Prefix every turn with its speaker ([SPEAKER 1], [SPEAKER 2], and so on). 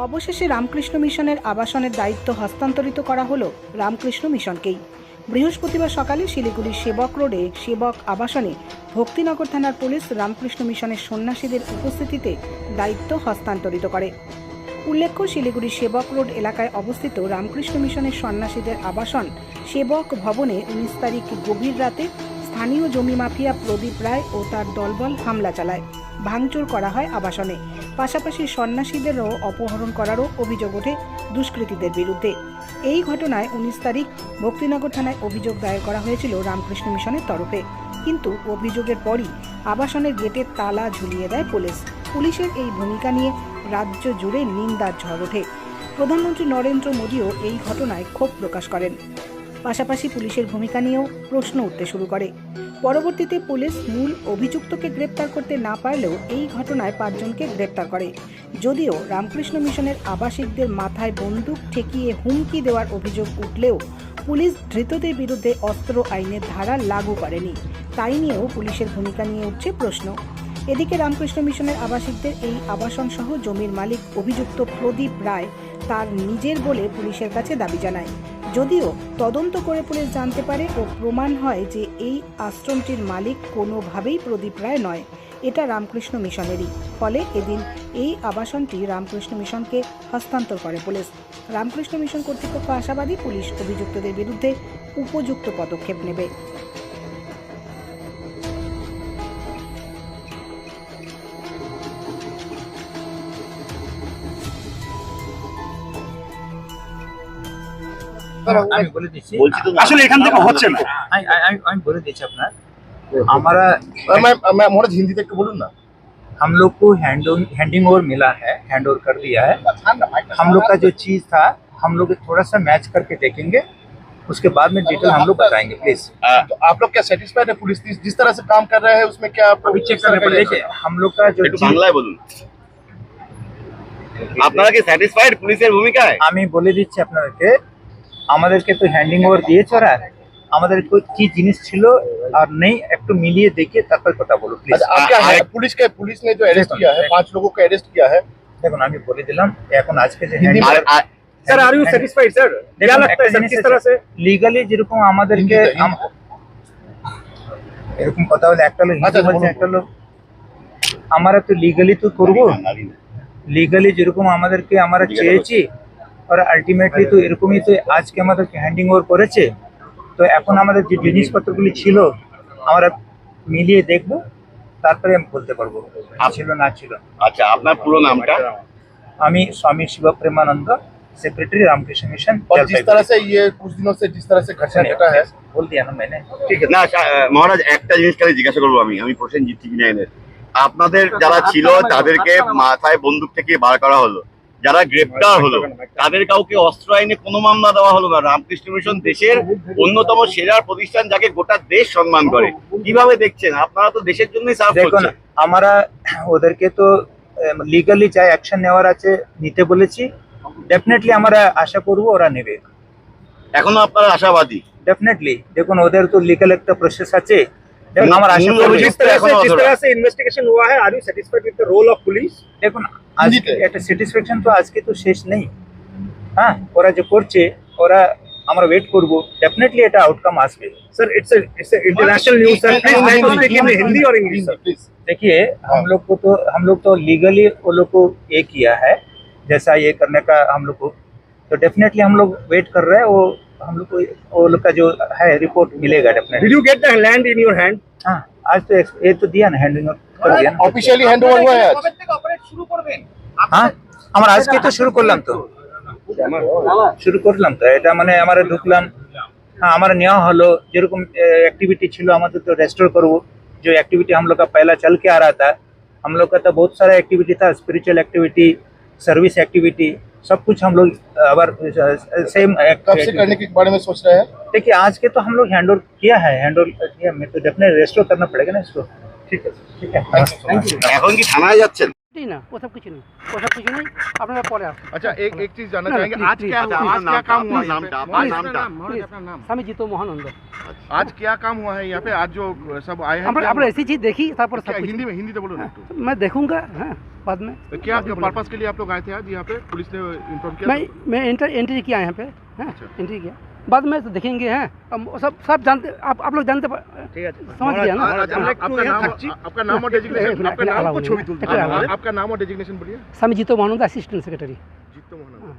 [SPEAKER 1] অবশেষে রামকৃষ্ণ মিশনের আবাসনের দায়িত্ব হস্তান্তরিত করা হলো রামকৃষ্ণ মিশনকেই। বৃহস্পতিবার সকালে শিলিগুড়ির সেবক রোডে সেবক আবাসনে ভক্তিনগর থানার পুলিশ রামকৃষ্ণ মিশনের সন্ন্যাসীদের উপস্থিতিতে দায়িত্ব হস্তান্তরিত করে। উল্লেখ্য, শিলিগুড়ির সেবক রোড এলাকায় অবস্থিত রামকৃষ্ণ মিশনের সন্ন্যাসীদের আবাসন সেবক ভবনে 19 তারিখ গভীর রাতে স্থানীয় জমি মাফিয়া প্রদীপ রায় ও তার দলবল হামলা চালায়। ভাঙচুর করা হয় আবাসনে। পাশাপাশি সন্ন্যাসীদেরও অপহরণ করারও অভিযোগ ওঠে দুষ্কৃতীদের বিরুদ্ধে। এই ঘটনায় 19 তারিখ ভক্তিনগর থানায় অভিযোগ দায়ের করা হয়েছিল রামকৃষ্ণ মিশনের তরফে, কিন্তু অভিযোগের পরই আবাসনের গেটের তালা ঝুলিয়ে দেয় পুলিশ। পুলিশের এই ভূমিকা নিয়ে রাজ্য জুড়ে নিন্দার ঝড় ওঠে। প্রধানমন্ত্রী নরেন্দ্র মোদীও এই ঘটনায় ক্ষোভ প্রকাশ করেন। পাশাপাশি পুলিশের ভূমিকা নিয়েও প্রশ্ন উঠতে শুরু করে। পরবর্তীতে পুলিশ মূল অভিযুক্তকে গ্রেপ্তার করতে না পারলেও এই ঘটনায় 5 জনকে গ্রেপ্তার করে। যদিও রামকৃষ্ণ মিশনের আবাসিকদের মাথায় বন্দুক ঠেকিয়ে হুমকি দেওয়ার অভিযোগ উঠলেও পুলিশ ধৃতদের বিরুদ্ধে অস্ত্র আইনের ধারা লাগু করেনি। তাই নিয়েও পুলিশের ভূমিকা নিয়ে উঠছে প্রশ্ন। এদিকে রামকৃষ্ণ মিশনের আবাসিকদের এই আবাসন সহ জমির মালিক অভিযুক্ত প্রদীপ রায় তার নিজের বলে পুলিশের কাছে দাবি জানায়। যদিও তদন্ত করে পুলিশ জানতে পারে ও প্রমাণ হয় যে এই আশ্রমটির মালিক কোনোভাবেই প্রদীপ রায় নয়, এটা রামকৃষ্ণ মিশনেরই। ফলে এদিন এই আবাসনটি রামকৃষ্ণ মিশনকে হস্তান্তর করে পুলিশ। রামকৃষ্ণ মিশন কর্তৃপক্ষ আশাবাদী পুলিশ অভিযুক্তদের বিরুদ্ধে উপযুক্ত পদক্ষেপ নেবে।
[SPEAKER 2] আমি বলে দিচ্ছি
[SPEAKER 3] আসলে এখান থেকে হচ্ছে না।
[SPEAKER 2] আমি বলে দিচ্ছি আপনার हमारा
[SPEAKER 3] मैं मोहन हिंदी तक बोलूँ ना।
[SPEAKER 2] हम लोग को हैंडिंग ओवर मिला है, हैंड ओवर कर दिया है। हम लोग का जो चीज था हम लोग थोड़ा सा मैच करके देखेंगे, उसके बाद में डिटेल हम लोग बताएंगे प्लीज।
[SPEAKER 3] तो आप लोग क्या सेटिस्फाइड है पुलिस जिस तरह से काम कर रहे हैं उसमें क्या
[SPEAKER 2] अभी चेक करने पर देखिए हम लोग का जो
[SPEAKER 4] বাংলায় বলুন, আপনারা কি স্যাটিসফাইড পুলিশের ভূমিকায়?
[SPEAKER 2] আমি বলে দিচ্ছি আপনাদেরকে, আমাদেরকে তো হ্যান্ডিং ওভার দিয়েছে ওরা, আমাদের কি জিনিস ছিল আর নেই একটু মিলিয়ে দেখে তারপর কথা বলো প্লিজ।
[SPEAKER 3] पुलिस ने जो अरेस्ट किया है 5 लोगों को अरेस्ट किया है,
[SPEAKER 2] দেখুন আমি বলে দিলাম এখন আজকে যে
[SPEAKER 3] sir are you satisfied sir? क्या लगता है सर किस तरह से
[SPEAKER 2] লিগালি যেরকম আমাদেরকে এরকম কথা বলে একটা লোক হিন্দু বলছে একটা লোক, আমরা তো লিগালি তো করবো, লিগালি যেরকম আমাদেরকে আমরা চেয়েছি আর আলটিমেটলি তো এরকমই তো আজকে আমাদেরকে হ্যান্ডিং ওভার করেছে। তো এখন আমাদের যে জিনিসপত্রগুলি ছিল আমরা মিলিয়ে দেখবো, তারপরে আমি বলতে পারবো ছিল না ছিল।
[SPEAKER 4] আচ্ছা, আপনার পুরো নামটা?
[SPEAKER 2] আমি स्वामी शिव प्रेमानंद, सेक्रेटरी रामकृष्ण मिशन।
[SPEAKER 3] और जिस तरह से ये कुछ दिनों से जिस तरह से घटना घटा है,
[SPEAKER 2] बोल दिया ना मैंने।
[SPEAKER 4] ঠিক আছে না মহারাজ, একটা জিনিস খালি জিজ্ঞাসা করবো আমি প্রসেনজিৎ টিভি নাইনের, আপনাদের যারা ছিল তাদেরকে মাথায় বন্দুক থেকে বার করা হলো, যারা গ্রেপ্তার হলো তাদের কাউকে অস্ত্র আইনে কোনো মামলা দেওয়া হলো না। রামকৃষ্ণ মিশন দেশের অন্যতম সেরা প্রতিষ্ঠান, যাকে গোটা দেশ সম্মান করে। কিভাবে দেখছেন? আপনারা তো দেশের জন্যই সার্ভ
[SPEAKER 2] দেখুন,
[SPEAKER 4] করছেন।
[SPEAKER 2] আমরা ওদেরকে তো লিগালি যা অ্যাকশন নেওয়ার আছে নিতে বলেছি, ডেফিনেটলি আমরা আশা করবো ওরা নেবে।
[SPEAKER 4] এখনো আপনারা আশাবাদী?
[SPEAKER 2] ডেফিনেটলি, দেখুন ওদের তো লিগাল একটা প্রসেস আছে, দেখুন আমার আশা করবো।
[SPEAKER 3] जिस तरह से इन्वेस्टिगेशन हुआ है, are you satisfied with the role of police?
[SPEAKER 2] দেখুন আজকে একটা স্যাটিসফ্যাকশন তো আজকে তো শেষ নেই। হ্যাঁ, ওরা যে করছে ওরা আমরা ওয়েট করবো, ডেফিনেটলি এটা আউটকাম আসবে।
[SPEAKER 3] Sir it's international news sir, please try to speak in Hindi और इंग्लिश सर प्लीज।
[SPEAKER 2] देखिए हम लोग तो लीगली वो लोग को ये किया है, जैसा ये करने का हम लोग को, तो डेफिनेटली हम लोग वेट कर रहे हैं। वो हम लोग को वो लोग का जो है रिपोर्ट मिलेगा definitely.
[SPEAKER 3] Did you get the land in your hand?
[SPEAKER 2] हाँ, आज तो ये तो दिया ना, हैंडिंग कर दिया ना।
[SPEAKER 3] ऑफिशियली हैंडओवर हुआ है आज?
[SPEAKER 2] हाँ, আমরা আজকে তো শুরু করলাম, তো শুরু করলাম তো এটা মানে আমরা ঢুকলাম। हाँ, हमारा नेওয়া হলো, যেরকম एक्टिविटी ছিল আমাদের तो रेस्टोर করবো। जो एक्टिविटी हम लोग का पहला चल के आ रहा था, हम लोग का तो बहुत सारा एक्टिविटी था, स्पिरिचुअल एक्टिविटी, सर्विस एक्टिविटी, सब कुछ हम लोग अगर सेम
[SPEAKER 3] कब से करने के बारे में सोच रहे हैं?
[SPEAKER 2] देखिए आज के तो हम लोग हैंड ओवर किया है, हैंड ओवर किया, मैं तो डेफिनेटली रेस्टोर करना पड़ेगा ना इसको।
[SPEAKER 3] ठीक है
[SPEAKER 2] ठीक है।
[SPEAKER 4] এখন কি থানায় যাচ্ছেন?
[SPEAKER 5] नहीं ना वो सब कुछ नहीं अपना परे आप
[SPEAKER 6] अच्छा एक चीज जानना
[SPEAKER 5] ना,
[SPEAKER 6] चाहेंगे
[SPEAKER 5] प्लीज,
[SPEAKER 6] आज
[SPEAKER 5] प्लीज,
[SPEAKER 6] क्या
[SPEAKER 4] अच्छा,
[SPEAKER 6] हुआ
[SPEAKER 4] आपका
[SPEAKER 6] आज क्या काम हुआ
[SPEAKER 4] नाम
[SPEAKER 6] यहाँ पे?
[SPEAKER 4] आपका नाम
[SPEAKER 5] स्वामी जीतो मोहनंद
[SPEAKER 6] आज क्या काम हुआ है यहाँ पे आज जो सब आए हैं
[SPEAKER 5] আমরা
[SPEAKER 6] क्या
[SPEAKER 5] আমরা
[SPEAKER 6] हुआ?
[SPEAKER 5] ऐसी चीज देखी তারপর
[SPEAKER 6] क्या
[SPEAKER 5] सब कुछ
[SPEAKER 6] हिंदी में बोलो ना एक तो।
[SPEAKER 5] मैं देखूंगा हाँ बाद में
[SPEAKER 6] तो क्या पर्पस के लिए आप लोग आए थे आज यहाँ पे पुलिस ने इन्फॉर्म किया था?
[SPEAKER 5] मैं एंट्री किया यहाँ पे हाँ
[SPEAKER 6] अच्छा।
[SPEAKER 5] एंट्री किया बाद में तो देखेंगे हैं सब जानते आप लोग जानते
[SPEAKER 3] ঠিক আছে
[SPEAKER 5] समझ गया ना
[SPEAKER 6] आज आपका नाम और डेजिग्नेशन आपका नाम
[SPEAKER 5] ছবি
[SPEAKER 6] आपका नाम और डेजिग्नेशन बोलिए
[SPEAKER 5] स्वामी जीतो मोहनंद असिस्टेंट सेक्रेटरी
[SPEAKER 6] जीतो मोहन